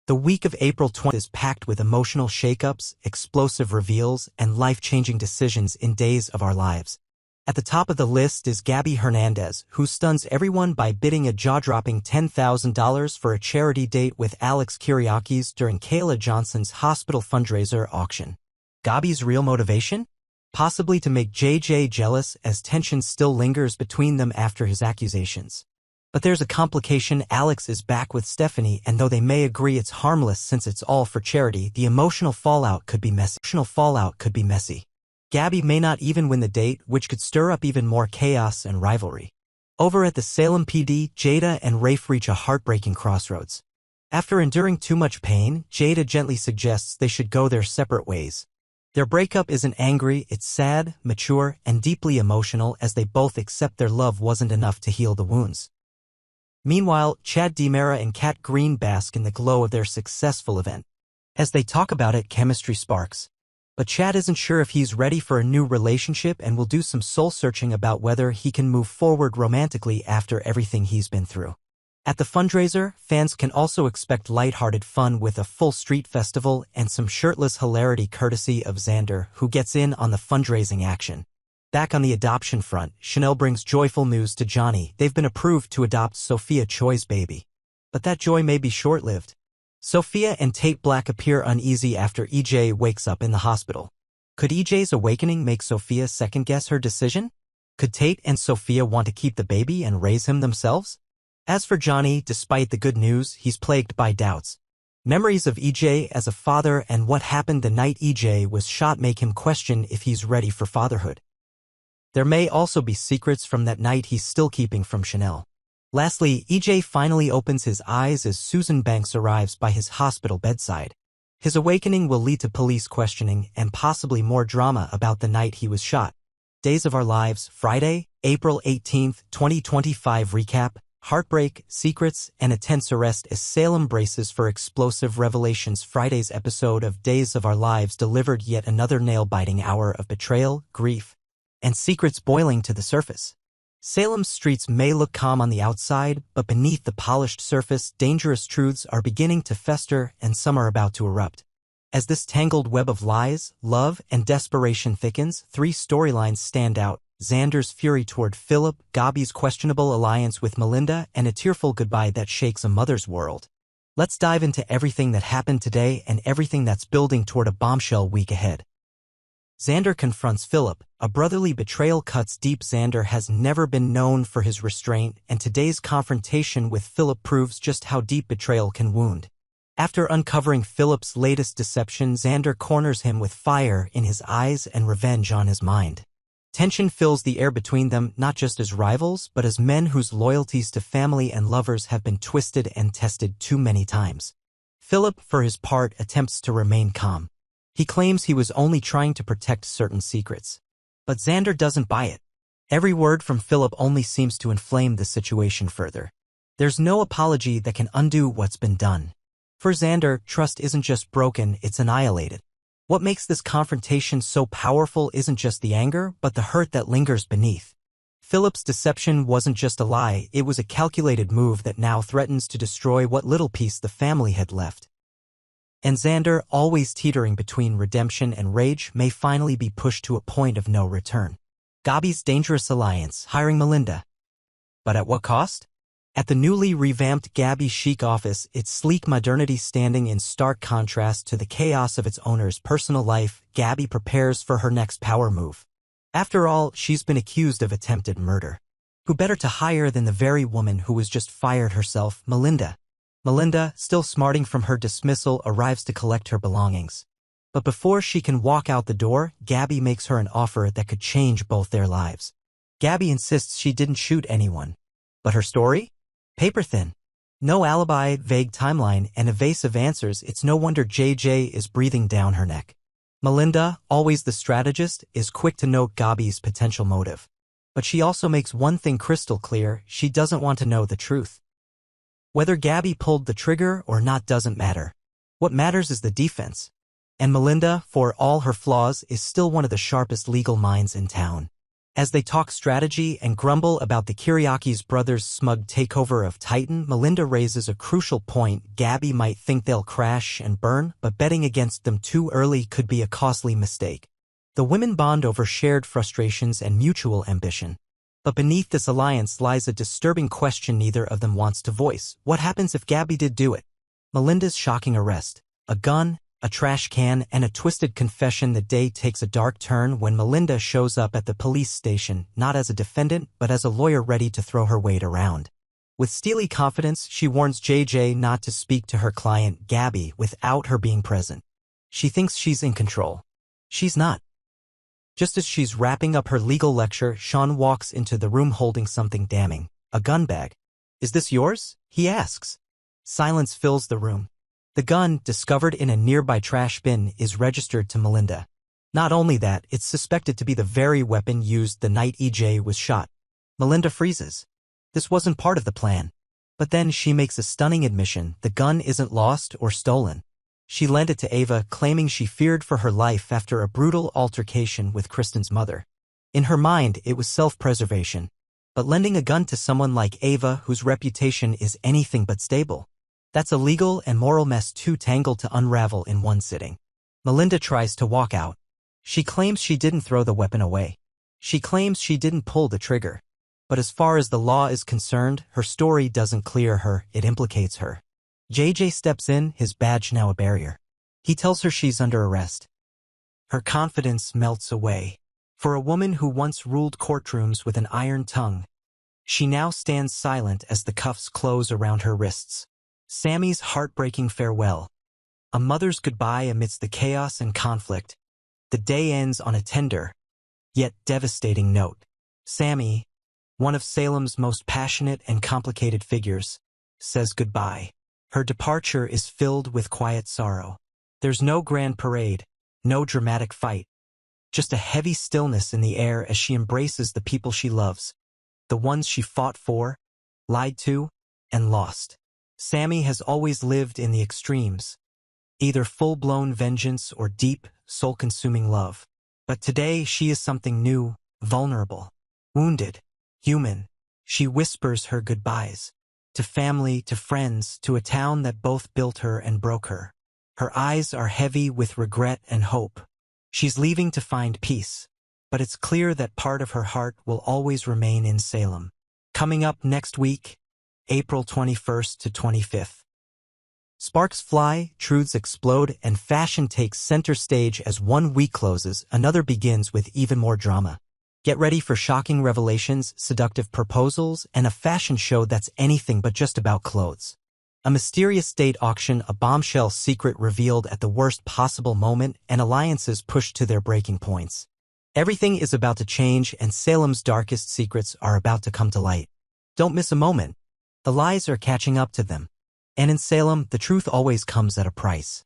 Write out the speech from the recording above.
The week of April 20th is packed with emotional shakeups, explosive reveals, and life-changing decisions in Days of Our Lives. At the top of the list is Gabby Hernandez, who stuns everyone by bidding a jaw-dropping $10,000 for a charity date with Alex Kyriakis during Kayla Johnson's hospital fundraiser auction. Gabby's real motivation? Possibly to make JJ jealous, as tension still lingers between them after his accusations. But there's a complication. Alex is back with Stephanie, and though they may agree it's harmless since it's all for charity, the emotional fallout could be messy. Gabby may not even win the date, which could stir up even more chaos and rivalry. Over at the Salem PD, Jada and Rafe reach a heartbreaking crossroads. After enduring too much pain, Jada gently suggests they should go their separate ways. Their breakup isn't angry, it's sad, mature, and deeply emotional, as they both accept their love wasn't enough to heal the wounds. Meanwhile, Chad DiMera and Kat Green bask in the glow of their successful event. As they talk about it, chemistry sparks. But Chad isn't sure if he's ready for a new relationship and will do some soul-searching about whether he can move forward romantically after everything he's been through. At the fundraiser, fans can also expect lighthearted fun with a full street festival and some shirtless hilarity courtesy of Xander, who gets in on the fundraising action. Back on the adoption front, Chanel brings joyful news to Johnny. They've been approved to adopt Sophia Choi's baby. But that joy may be short-lived. Sophia and Tate Black appear uneasy after EJ wakes up in the hospital. Could EJ's awakening make Sophia second-guess her decision? Could Tate and Sophia want to keep the baby and raise him themselves? As for Johnny, despite the good news, he's plagued by doubts. Memories of EJ as a father and what happened the night EJ was shot make him question if he's ready for fatherhood. There may also be secrets from that night he's still keeping from Chanel. Lastly, EJ finally opens his eyes as Susan Banks arrives by his hospital bedside. His awakening will lead to police questioning and possibly more drama about the night he was shot. Days of Our Lives, Friday, April 18, 2025 recap, heartbreak, secrets, and a tense arrest as Salem braces for explosive revelations. Friday's episode of Days of Our Lives delivered yet another nail-biting hour of betrayal, grief, and secrets boiling to the surface. Salem's streets may look calm on the outside, but beneath the polished surface, dangerous truths are beginning to fester and some are about to erupt. As this tangled web of lies, love, and desperation thickens, three storylines stand out: Xander's fury toward Philip, Gabby's questionable alliance with Melinda, and a tearful goodbye that shakes a mother's world. Let's dive into everything that happened today and everything that's building toward a bombshell week ahead. Xander confronts Philip. A brotherly betrayal cuts deep. Xander has never been known for his restraint, and today's confrontation with Philip proves just how deep betrayal can wound. After uncovering Philip's latest deception, Xander corners him with fire in his eyes and revenge on his mind. Tension fills the air between them, not just as rivals, but as men whose loyalties to family and lovers have been twisted and tested too many times. Philip, for his part, attempts to remain calm. He claims he was only trying to protect certain secrets. But Xander doesn't buy it. Every word from Philip only seems to inflame the situation further. There's no apology that can undo what's been done. For Xander, trust isn't just broken, it's annihilated. What makes this confrontation so powerful isn't just the anger, but the hurt that lingers beneath. Philip's deception wasn't just a lie, it was a calculated move that now threatens to destroy what little peace the family had left. And Xander, always teetering between redemption and rage, may finally be pushed to a point of no return. Gabby's dangerous alliance, hiring Melinda. But at what cost? At the newly revamped Gabby chic office, its sleek modernity standing in stark contrast to the chaos of its owner's personal life, Gabby prepares for her next power move. After all, she's been accused of attempted murder. Who better to hire than the very woman who was just fired herself, Melinda? Melinda, still smarting from her dismissal, arrives to collect her belongings. But before she can walk out the door, Gabby makes her an offer that could change both their lives. Gabby insists she didn't shoot anyone. But her story? Paper-thin. No alibi, vague timeline, and evasive answers. It's no wonder JJ is breathing down her neck. Melinda, always the strategist, is quick to note Gabby's potential motive. But she also makes one thing crystal clear: she doesn't want to know the truth. Whether Gabby pulled the trigger or not doesn't matter. What matters is the defense. And Melinda, for all her flaws, is still one of the sharpest legal minds in town. As they talk strategy and grumble about the Kiriakis brothers' smug takeover of Titan, Melinda raises a crucial point. Gabby might think they'll crash and burn, but betting against them too early could be a costly mistake. The women bond over shared frustrations and mutual ambition. But beneath this alliance lies a disturbing question neither of them wants to voice. What happens if Gabby did do it? Melinda's shocking arrest, a gun, a trash can, and a twisted confession. The day takes a dark turn when Melinda shows up at the police station, not as a defendant, but as a lawyer ready to throw her weight around. With steely confidence, she warns JJ not to speak to her client, Gabby, without her being present. She thinks she's in control. She's not. Just as she's wrapping up her legal lecture, Sean walks into the room holding something damning, a gun bag. "Is this yours?" he asks. Silence fills the room. The gun, discovered in a nearby trash bin, is registered to Melinda. Not only that, it's suspected to be the very weapon used the night EJ was shot. Melinda freezes. This wasn't part of the plan. But then she makes a stunning admission: the gun isn't lost or stolen. She lent it to Ava, claiming she feared for her life after a brutal altercation with Kristen's mother. In her mind, it was self-preservation. But lending a gun to someone like Ava, whose reputation is anything but stable, that's a legal and moral mess too tangled to unravel in one sitting. Melinda tries to walk out. She claims she didn't throw the weapon away. She claims she didn't pull the trigger. But as far as the law is concerned, her story doesn't clear her, it implicates her. JJ steps in, his badge now a barrier. He tells her she's under arrest. Her confidence melts away. For a woman who once ruled courtrooms with an iron tongue, she now stands silent as the cuffs close around her wrists. Sammy's heartbreaking farewell. A mother's goodbye amidst the chaos and conflict. The day ends on a tender, yet devastating note. Sammy, one of Salem's most passionate and complicated figures, says goodbye. Her departure is filled with quiet sorrow. There's no grand parade, no dramatic fight. Just a heavy stillness in the air as she embraces the people she loves. The ones she fought for, lied to, and lost. Sammy has always lived in the extremes. Either full-blown vengeance or deep, soul-consuming love. But today she is something new, vulnerable, wounded, human. She whispers her goodbyes. To family, to friends, to a town that both built her and broke her. Her eyes are heavy with regret and hope. She's leaving to find peace. But it's clear that part of her heart will always remain in Salem. Coming up next week, April 21st to 25th. Sparks fly, truths explode, and fashion takes center stage as one week closes, another begins with even more drama. Get ready for shocking revelations, seductive proposals, and a fashion show that's anything but just about clothes. A mysterious date auction, a bombshell secret revealed at the worst possible moment, and alliances pushed to their breaking points. Everything is about to change, and Salem's darkest secrets are about to come to light. Don't miss a moment. The lies are catching up to them. And in Salem, the truth always comes at a price.